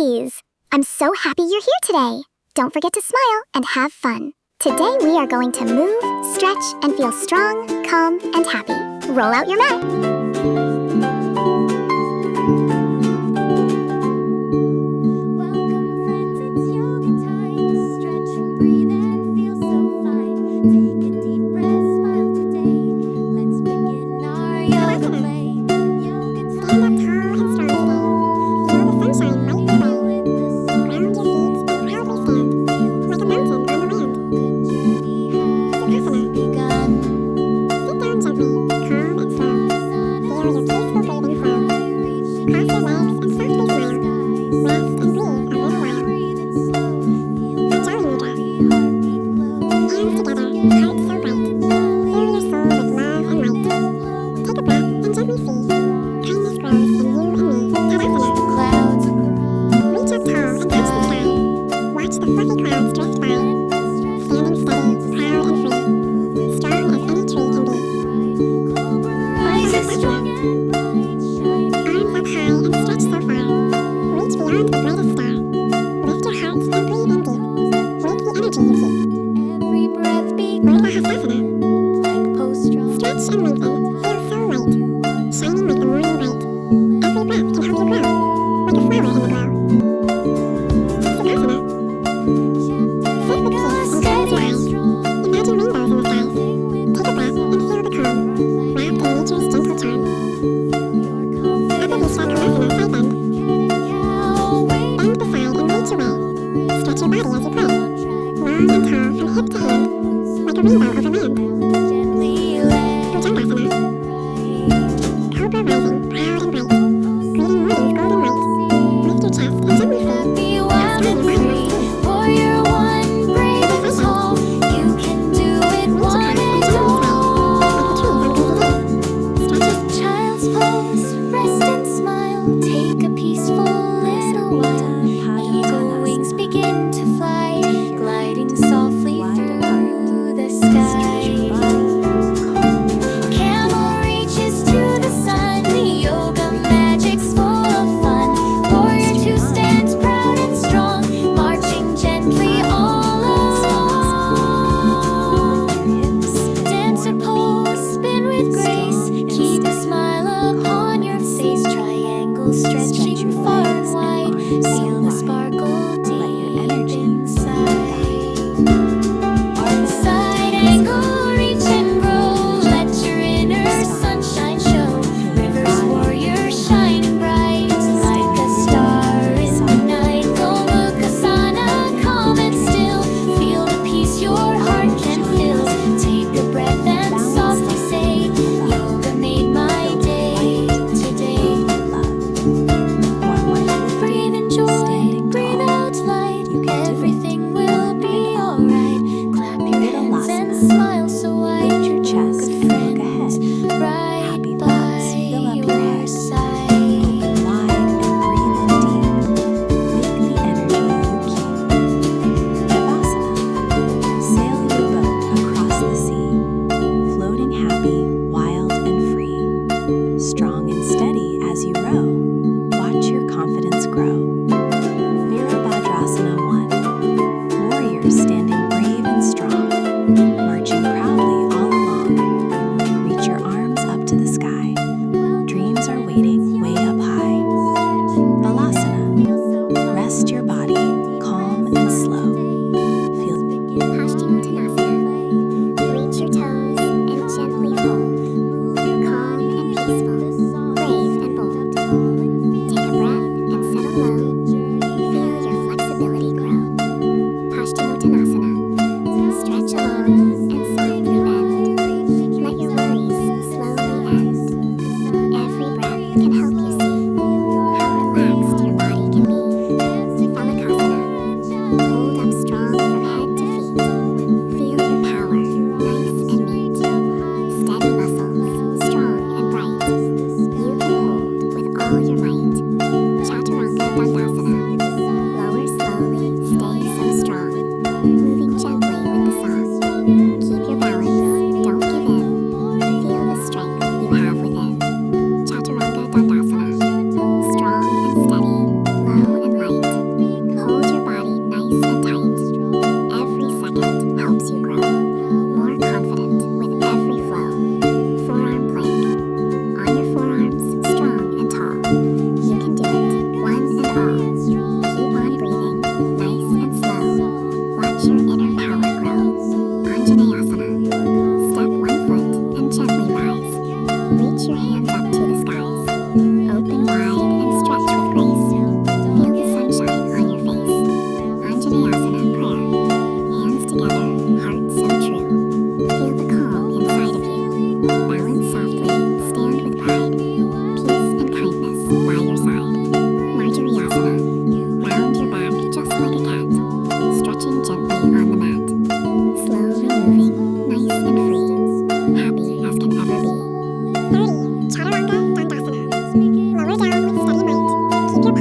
Yogis! I'm so happy you're here today. Don't forget to smile and have fun. Today we are going to move, stretch, and feel strong, calm, and happy. Roll out your mat. Welcome friends, it's yoga time. Stretch and breathe and feel so fine. Take a deep breath, smile today. Let's begin our yoga play. Yoga Stand up time. tall and strong today. Feel the sunshine light your way. Ground your feet and proudly stand, like a mountain on the land. Sukhasana. Begun. Sit down gently, calm and slow. Feel your peaceful breathing flow. Cross your legs and softly smile. Rest and breathe a little while. Jolly Mudra. Hands together, heart so bright. Fill your soul with love and light. Take a breath and gently see. Kindness grows in you and me. Tadasana. Clouds. Reach up tall and touch the sky. Watch the fluffy clouds drift by. Standing steady, proud and free. Strong as any tree can be. Rise strong. Arms up high and stretch so far. Reach beyond the brightest star. Lift your heart and breathe in deep. Wake the energy you keep. Every breath Urdhva becomes Hastasana. like posture. Stretch and lengthen. Feel so light. Shining like the morning light. Every breath can help you grow. Like a flower in the glow. Sukhasana. Sit with peace and close your eyes. Imagine rainbows in the skies. Take a breath and feel the calm. Wrapped in nature's gentle charm. Upavishra Kolasana side bend. Bend beside and reach away. Stretch your body as you play. Long and tall from hip to hand. Like a rainbow over land. Bhujangasana. Cobra rising, proud and bright. Greeting morning's golden light. Lift your chest and gently feel. Be wild and free. Warrior one, brave and tall. You can do it one and all. Like the trees on breezy days. Stretch your Child's pose, rest and smile. Take a peaceful little while. Eagle wings begin to fly, gliding softly through the sky. Camel reaches to the sun. The yoga magic's full of fun. Warrior two stands proud and strong, marching gently all along. Dancer pose, spin with grace. Keep a smile upon your face. Triangle stretching far and wide. Feel the sparkle deep inside. Side angle, reach and roll. Let your inner sunshine show. Rivers warrior shining bright, like a star in the night. Gomukhasana, calm and still. Feel the peace your heart can feel. Take a breath and softly say, Yoga made my day today.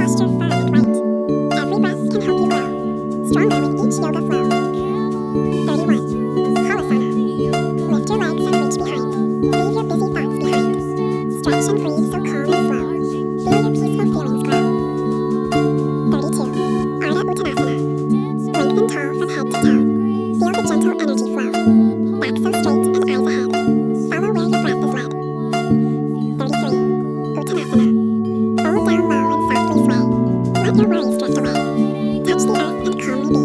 posture firm and right. Every breath can help you grow stronger with each yoga flow. 31. Halasana. Lift your legs and reach behind. Leave your busy thoughts behind. Stretch and breathe so calm and slow. Feel your peaceful feelings grow. 32. Ardha Uttanasana. Lengthen tall from head to toe. Feel the gentle energy flow. Back so straight and eyes ahead. Follow where your breath is led. 33. Uttanasana. Fold down low and softly sway. Let your worries drift away. Touch the earth and calmly be,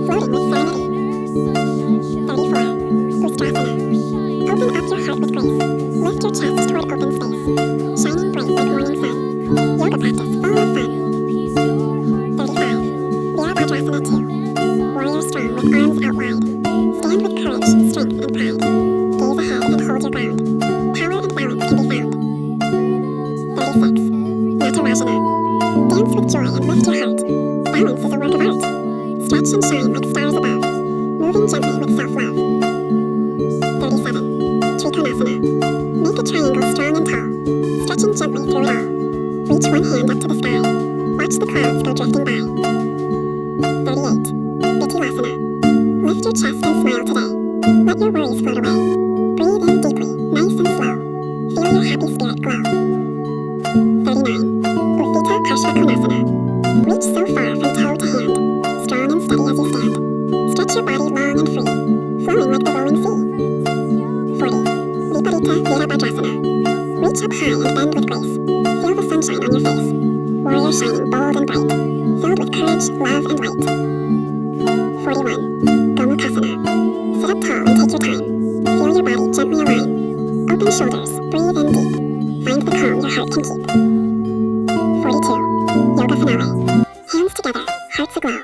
floating with serenity. 34. Ustrasana. Open up your heart with grace. Lift your chest toward open space. Shining bright like morning sun. Yoga practice full of fun. 35. Virabhadrasana 2. Warrior strong with arms out wide. Stand with courage, strength, and pride. Gaze ahead and hold your ground. Power and balance can be found. 36. Natarajana. Dance with joy and lift your heart. Balance is a work of art. Stretch and shine like stars above. Moving gently with self-love. 37. Trikonasana. Make a triangle strong and tall. Stretching gently through it all. Reach one hand up to the sky. Watch the clouds go drifting by. 38. Bittilasana. Lift your chest and smile today. Let your worries float away. Breathe in deeply, nice and slow. Feel your happy spirit glow. 39. Utthita Parshvakonasana. Reach so far from toe to hand. Strong and steady as you stand. Stretch your body long and free, flowing like the rolling sea. 40. Viparita Virabhadrasana. Reach up high and bend with grace. Feel the sunshine on your face. Warrior shining bold and bright, filled with courage, love, and light. 41. Gomukhasana. Sit up tall and take your time. Feel your body gently align. Open shoulders, breathe in deep. Find the calm your heart can keep. 42. Yoga Finale. Hands together, hearts aglow.